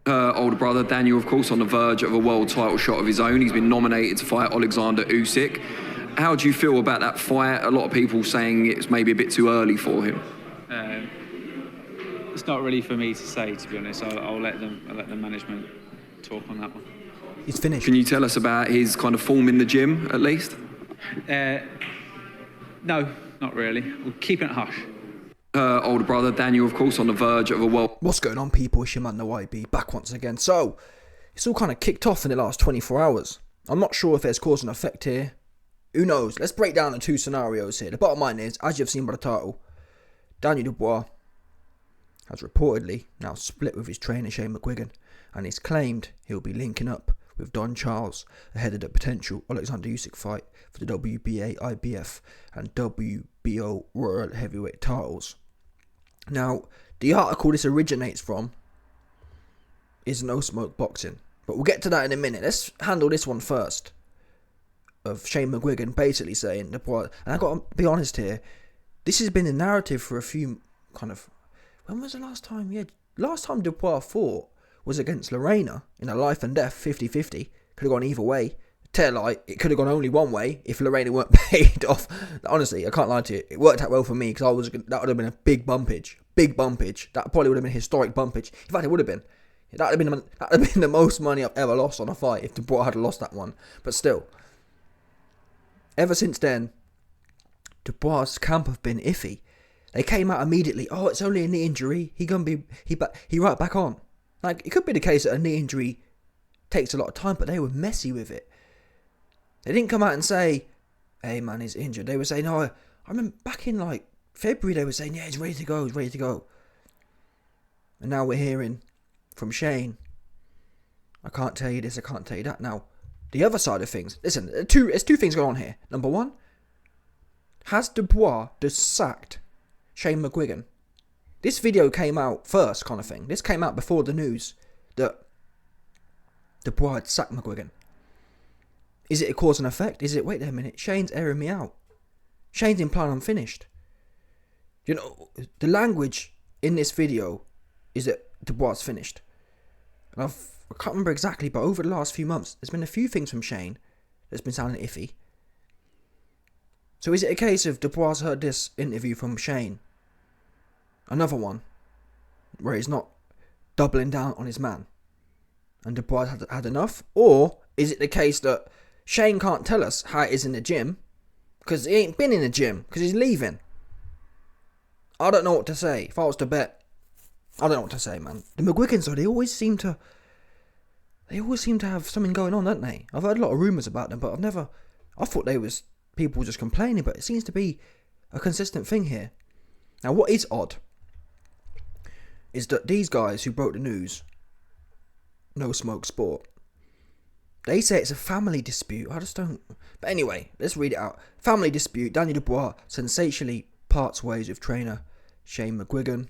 Older brother Daniel, of course, on the verge of a world title shot of his own. He's been nominated to fight Alexander Usyk. How do you feel about that fight? A lot of people saying it's maybe a bit too early for him. It's not really for me to say, to be honest. I'll let the management talk on that one. He's finished. Can you tell us about his kind of form in the gym, at least? No, not really. We'll keep it hush. Older brother Daniel, of course, on the verge of a world... What's going on, people? It's your man, the YB, back once again. So, it's all kind of kicked off in the last 24 hours. I'm not sure if there's cause and effect here. Who knows? Let's break down the two scenarios here. The bottom line is, as you've seen by the title, Daniel Dubois has reportedly now split with his trainer Shane Mcguigan, and he's claimed he'll be linking up with Don Charles ahead of the potential Alexander Usyk fight for the WBA, IBF and WBO World Heavyweight titles. Now, the article this originates from is No Smoke Boxing, but we'll get to that in a minute. Let's handle this one first, of Shane Mcguigan basically saying, and I've got to be honest here, this has been a narrative for a few kind of... When was the last time? Yeah, last time Dubois fought was against Lorena in a life and death 50-50. Could have gone either way. Tell lie, it could have gone only one way if Lorena weren't paid off. Honestly, I can't lie to you. It worked out well for me because that would have been a big bumpage. Big bumpage. That probably would have been historic bumpage. In fact, it would have been. That would have been the most money I've ever lost on a fight if Dubois had lost that one. But still, ever since then, Dubois' camp have been iffy. They came out immediately. Oh, it's only a knee injury. He right back on. Like, it could be the case that a knee injury takes a lot of time, but they were messy with it. They didn't come out and say, hey man, he's injured. They were saying, no, I remember back in like February, they were saying, yeah, he's ready to go, And now we're hearing from Shane, I can't tell you this, I can't tell you that. Now, the other side of things, listen, there's two things going on here. Number one, has Dubois just sacked Shane Mcguigan? This video came out first, kind of thing. This came out before the news that Dubois had sacked Mcguigan. Is it a cause and effect? Is it, wait a minute, Shane's airing me out. Shane's implying I'm finished. You know, the language in this video is that Dubois finished. And I can't remember exactly, but over the last few months, there's been a few things from Shane that's been sounding iffy. So is it a case of Dubois heard this interview from Shane, another one, where he's not doubling down on his man, and Dubois had enough? Or is it the case that Shane can't tell us how it is in the gym, because he ain't been in the gym, because he's leaving? I don't know what to say. If I was to bet, I don't know what to say, man. The Mcguigans, though, they always seem to have something going on, don't they? I've heard a lot of rumours about them, but I thought they was people just complaining, but it seems to be a consistent thing here. Now, what is odd is that these guys who broke the news, No Smoke Sport, they say it's a family dispute. I just don't... But anyway, let's read it out. Family dispute. Daniel Dubois sensationally parts ways with trainer Shane Mcguigan.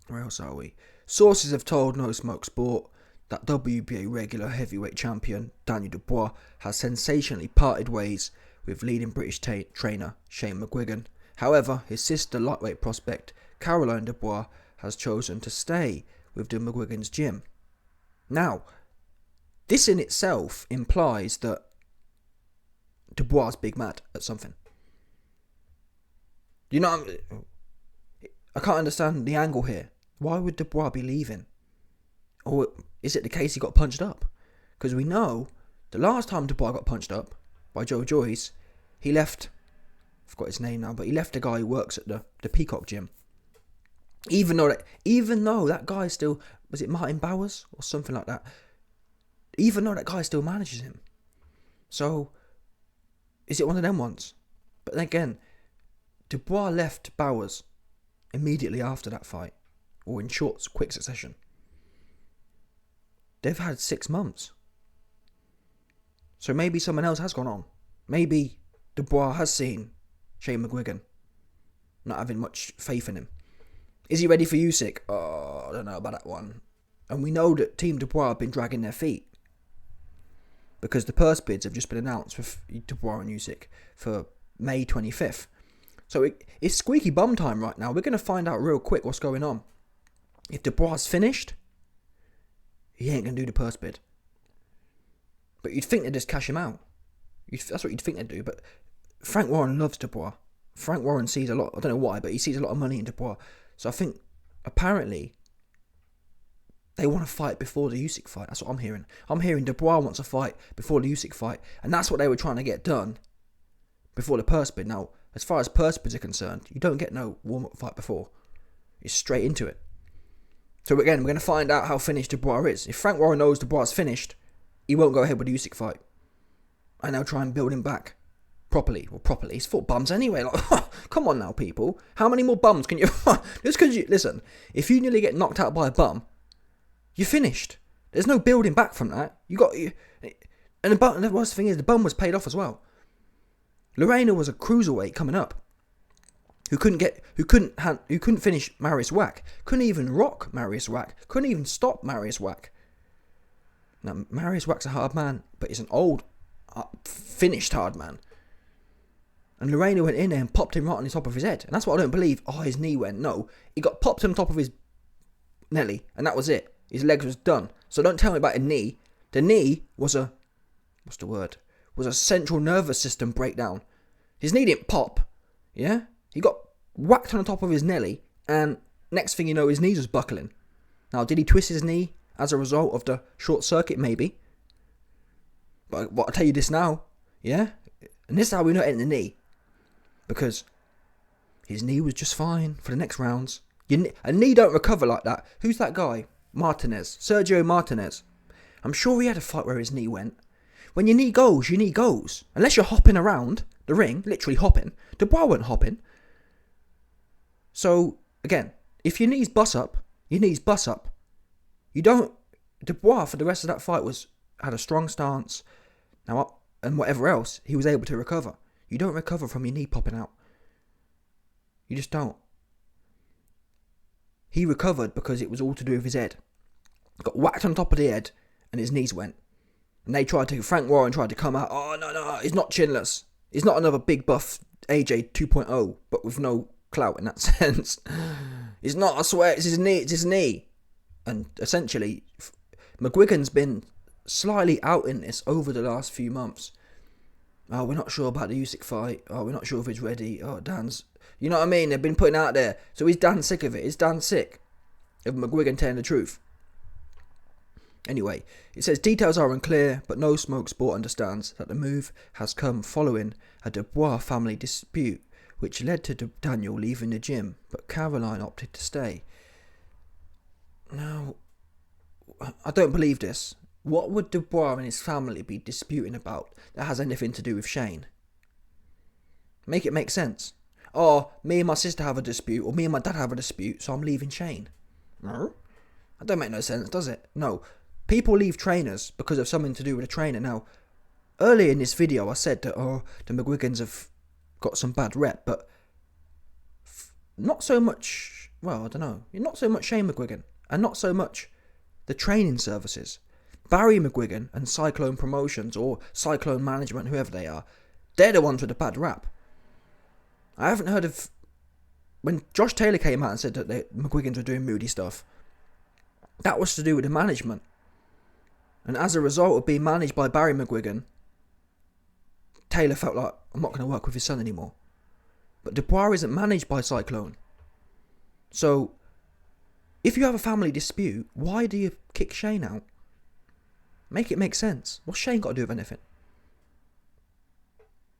Where else are we? Sources have told No Smoke Sport that WBA regular heavyweight champion Daniel Dubois has sensationally parted ways with leading British trainer Shane Mcguigan. However, his sister lightweight prospect Caroline Dubois has chosen to stay with the Mcguigan's gym. Now, this in itself implies that Dubois is big mad at something. You know, I can't understand the angle here. Why would Dubois be leaving? Or is it the case he got punched up? Because we know the last time Dubois got punched up by Joe Joyce, he left, I forgot his name now, but he left the guy who works at the Peacock gym. Even though that guy still, was it Martin Bowers or something like that? Even though that guy still manages him. So, is it one of them ones? But then again, Dubois left Bowers immediately after that fight, or in quick succession. They've had 6 months. So maybe someone else has gone on. Maybe Dubois has seen Shane Mcguigan not having much faith in him. Is he ready for Usyk? Oh, I don't know about that one. And we know that Team Dubois have been dragging their feet, because the purse bids have just been announced with Dubois and Usyk for May 25th. So it's squeaky bum time right now. We're going to find out real quick what's going on. If Dubois is finished, he ain't going to do the purse bid. But you'd think they'd just cash him out. That's what you'd think they'd do. But Frank Warren loves Dubois. Frank Warren sees a lot, I don't know why, but he sees a lot of money in Dubois. So I think, apparently, they want to fight before the Usyk fight. That's what I'm hearing. I'm hearing Dubois wants a fight before the Usyk fight. And that's what they were trying to get done before the purse bid. Now, as far as purse bids are concerned, you don't get no warm-up fight before. It's straight into it. So again, we're going to find out how finished Dubois is. If Frank Warren knows Dubois is finished, he won't go ahead with the Usyk fight. And they'll try and build him back. Properly. Well, properly. He's fought bums anyway. Like, come on now, people. How many more bums can you... Just because you... Listen, if you nearly get knocked out by a bum, you're finished. There's no building back from that. You got... And the worst thing is, the bum was paid off as well. Lorena was a cruiserweight coming up. Who couldn't finish Marius Wack. Couldn't even rock Marius Wack. Couldn't even stop Marius Wack. Now, Marius Wack's a hard man, but he's an old, finished hard man. And Lorena went in there and popped him right on the top of his head. And that's what I don't believe. Oh, his knee went. No. He got popped on the top of his Nelly. And that was it. His legs was done. So don't tell me about a knee. The knee was a... What's the word? Was a central nervous system breakdown. His knee didn't pop. Yeah? He got whacked on the top of his Nelly. And next thing you know, his knees was buckling. Now, did he twist his knee as a result of the short circuit? Maybe. But I'll tell you this now. Yeah? And this is how we know it in the knee. Because his knee was just fine for the next rounds. A knee don't recover like that. Who's that guy? Martinez. Sergio Martinez. I'm sure he had a fight where his knee went. When your knee goes, your knee goes. Unless you're hopping around the ring, literally hopping. Dubois weren't hopping. So, again, if your knees bust up, your knees bust up. You don't... Dubois, for the rest of that fight, had a strong stance. Now, and whatever else, he was able to recover. You don't recover from your knee popping out. You just don't. He recovered because it was all to do with his head. Got whacked on top of the head and his knees went. And Frank Warren tried to come out. Oh, no, he's not chinless. He's not another big buff AJ 2.0, but with no clout in that sense. It's not, I swear, it's his knee. And essentially, Mcguigan's been slightly out in this over the last few months. Oh, we're not sure about the Usyk fight. Oh, we're not sure if he's ready. Oh, Dan's... You know what I mean? They've been putting out there. So is Dan sick of it? Is Dan sick of Mcguigan telling the truth? Anyway, it says details are unclear, but No Smoke Sport understands that the move has come following a Dubois family dispute, which led to Daniel leaving the gym, but Caroline opted to stay. Now, I don't believe this. What would Dubois and his family be disputing about that has anything to do with Shane? Make it make sense. Oh, me and my sister have a dispute, or me and my dad have a dispute, so I'm leaving Shane. No? That don't make no sense, does it? No. People leave trainers because of something to do with a trainer. Now, earlier in this video I said that, the Mcguigans have got some bad rep, but not so much, well, I don't know, not so much Shane Mcguigan, and not so much the training services. Barry Mcguigan and Cyclone Promotions, or Cyclone Management, whoever they are, they're the ones with the bad rap. I haven't heard of... When Josh Taylor came out and said that the Mcguigans were doing moody stuff, that was to do with the management. And as a result of being managed by Barry Mcguigan, Taylor felt like, I'm not going to work with his son anymore. But Dubois isn't managed by Cyclone. So, if you have a family dispute, why do you kick Shane out? Make it make sense. What's Shane got to do with anything?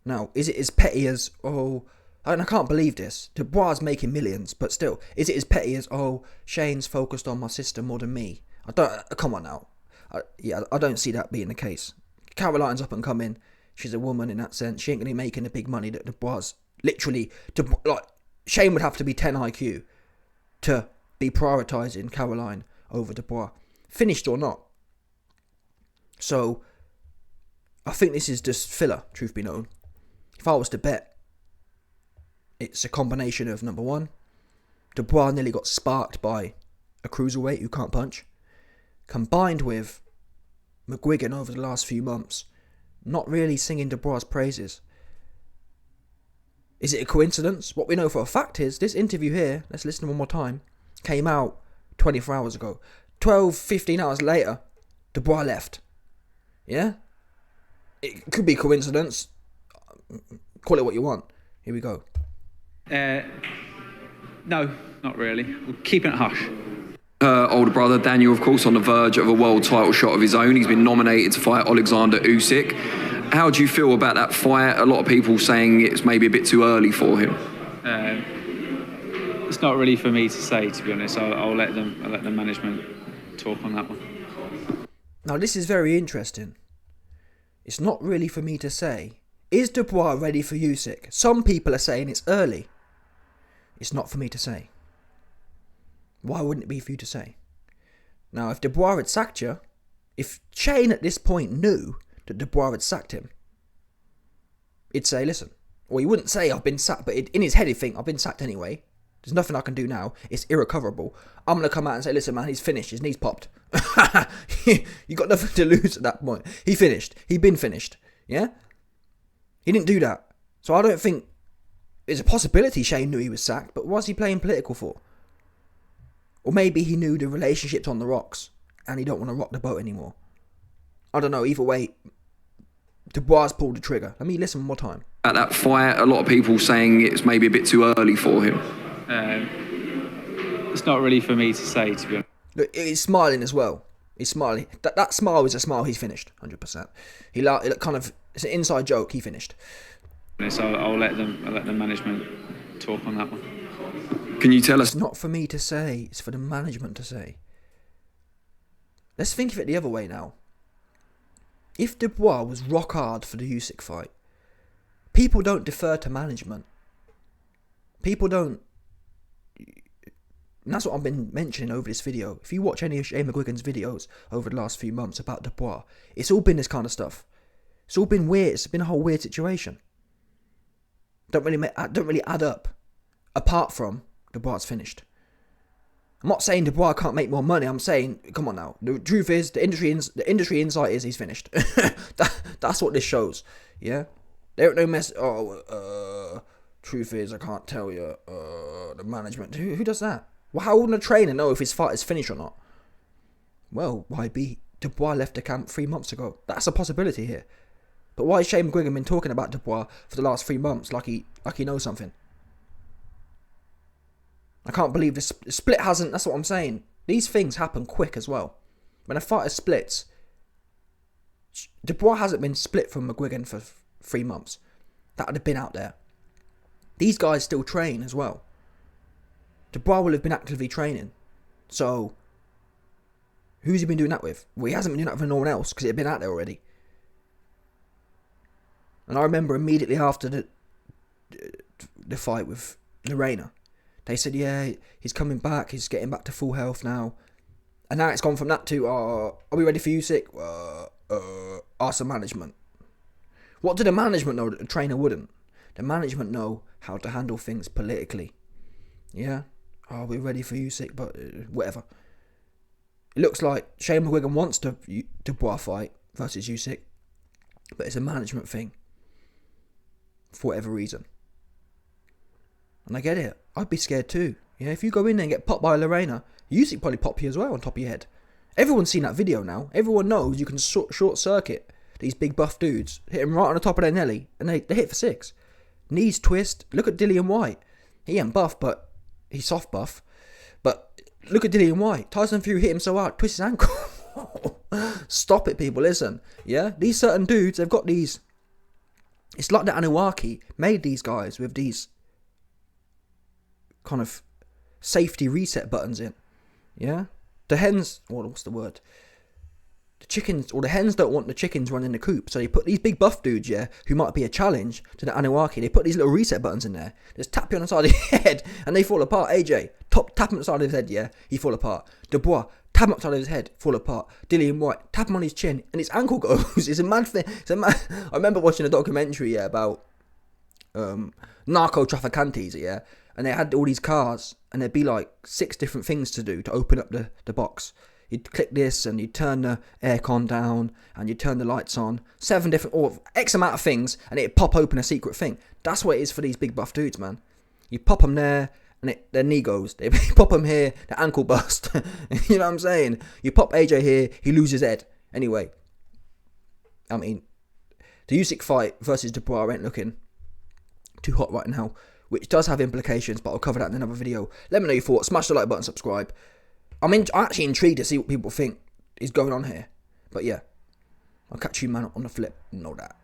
Now, is it as petty as, and I can't believe this, Dubois is making millions, but still, is it as petty as, Shane's focused on my sister more than me? Come on now. I don't see that being the case. Caroline's up and coming. She's a woman in that sense. She ain't going to be making the big money that Dubois, literally, Shane would have to be 10 IQ to be prioritising Caroline over Dubois, finished or not. So, I think this is just filler, truth be known. If I was to bet, it's a combination of, number one, Dubois nearly got sparked by a cruiserweight who can't punch, combined with Mcguigan over the last few months not really singing Dubois' praises. Is it a coincidence? What we know for a fact is, this interview here, let's listen one more time, came out 24 hours ago. 12, 15 hours later, Dubois left. Yeah? It could be coincidence. Call it what you want. Here we go. No, not really. We're keeping it hush. Her older brother, Daniel, of course, on the verge of a world title shot of his own. He's been nominated to fight Alexander Usyk. How do you feel about that fight? A lot of people saying it's maybe a bit too early for him. It's not really for me to say, to be honest. I'll let the management talk on that one. Now, this is very interesting. It's not really for me to say. Is Dubois ready for Usyk? Some people are saying it's early. It's not for me to say. Why wouldn't it be for you to say? Now, if Dubois had sacked you, if Shane at this point knew that Dubois had sacked him, he'd say, listen, or he wouldn't say I've been sacked, but in his head he'd think I've been sacked anyway. There's nothing I can do now. It's irrecoverable. I'm going to come out and say, listen, man, he's finished. His knee's popped. You got nothing to lose at that point. He finished. He'd been finished. Yeah? He didn't do that. So I don't think there's a possibility Shane knew he was sacked, but what's he playing political for? Or maybe he knew the relationship's on the rocks and he don't want to rock the boat anymore. I don't know. Either way, Dubois pulled the trigger. Let me listen one more time. At that fight, a lot of people saying it's maybe a bit too early for him. It's not really for me to say, to be honest. Look, he's smiling as well. He's smiling. That smile is a smile. He's finished, 100%. It kind of, it's an inside joke. He finished. I'll let the management talk on that one. Can you tell us? It's not for me to say. It's for the management to say. Let's think of it the other way now. If Dubois was rock hard for the Usyk fight, people don't defer to management. People don't. And that's what I've been mentioning over this video. If you watch any of Shane Mcguigan's videos over the last few months about Dubois, it's all been this kind of stuff. It's all been weird. It's been a whole weird situation. Don't really add up. Apart from Dubois is I'm not saying Dubois can't make more money. I'm saying, come on now. The truth is, the industry insight is he's finished. That's what this shows. Yeah, they don't know truth is, I can't tell you. The management. Who does that? Well, how would a trainer know if his fight is finished or not? Well, YB, Dubois left the camp 3 months ago. That's a possibility here. But why has Shane Mcguigan been talking about Dubois for the last 3 months like he knows something? I can't believe this split hasn't. That's what I'm saying. These things happen quick as well. When a fighter splits, Dubois hasn't been split from Mcguigan for 3 months. That would have been out there. These guys still train as well. Dubois will have been actively training. So, who's he been doing that with? Well, he hasn't been doing that with no one else because it had been out there already. And I remember immediately after the fight with Lorena, they said, yeah, he's coming back. He's getting back to full health now. And now it's gone from that to, are we ready for Usyk? Ask the management. What did the management know that the trainer wouldn't? The management know how to handle things politically. Yeah? Are we ready for Usyk? But whatever. It looks like Shane Mcguigan wants the Dubois fight versus Usyk. But it's a management thing. For whatever reason. And I get it. I'd be scared too. Yeah, if you go in there and get popped by Lorena, Usyk probably pop you as well on top of your head. Everyone's seen that video now. Everyone knows you can short circuit these big buff dudes. Hit them right on the top of their nelly. And they hit for 6. Knees twist. Look at Dillian White. He ain't buff, but he's soft buff. But look at Dillian White. Tyson Fury hit him so hard, twist his ankle. Stop it, people. Listen. Yeah? These certain dudes, they've got these. It's like the Anunnaki made these guys with these kind of safety reset buttons in. Yeah? The hens, what's the word? The chickens, or the hens don't want the chickens running the coop. So they put these big buff dudes, yeah, who might be a challenge to the Anunnaki. They put these little reset buttons in there. Just tap you on the side of your head and they fall apart. AJ, tap him on the side of his head, yeah, he fall apart. Dubois, tap him on the side of his head, fall apart. Dillian White, tap him on his chin and his ankle goes. It's a mad thing. I remember watching a documentary, yeah, about narco trafficantes, yeah, and they had all these cars and there'd be like 6 different things to do to open up the box. You'd click this and you'd turn the aircon down and you'd turn the lights on. 7 different, or X amount of things, and it'd pop open a secret thing. That's what it is for these big buff dudes, man. You pop them there and their knee goes. They pop them here, their ankle bust. You know what I'm saying? You pop AJ here, he loses head. Anyway, I mean, the Usyk fight versus Dubois ain't looking too hot right now, which does have implications, but I'll cover that in another video. Let me know your thoughts. Smash the like button, subscribe. I'm actually intrigued to see what people think is going on here. But yeah, I'll catch you, man, on the flip and all that.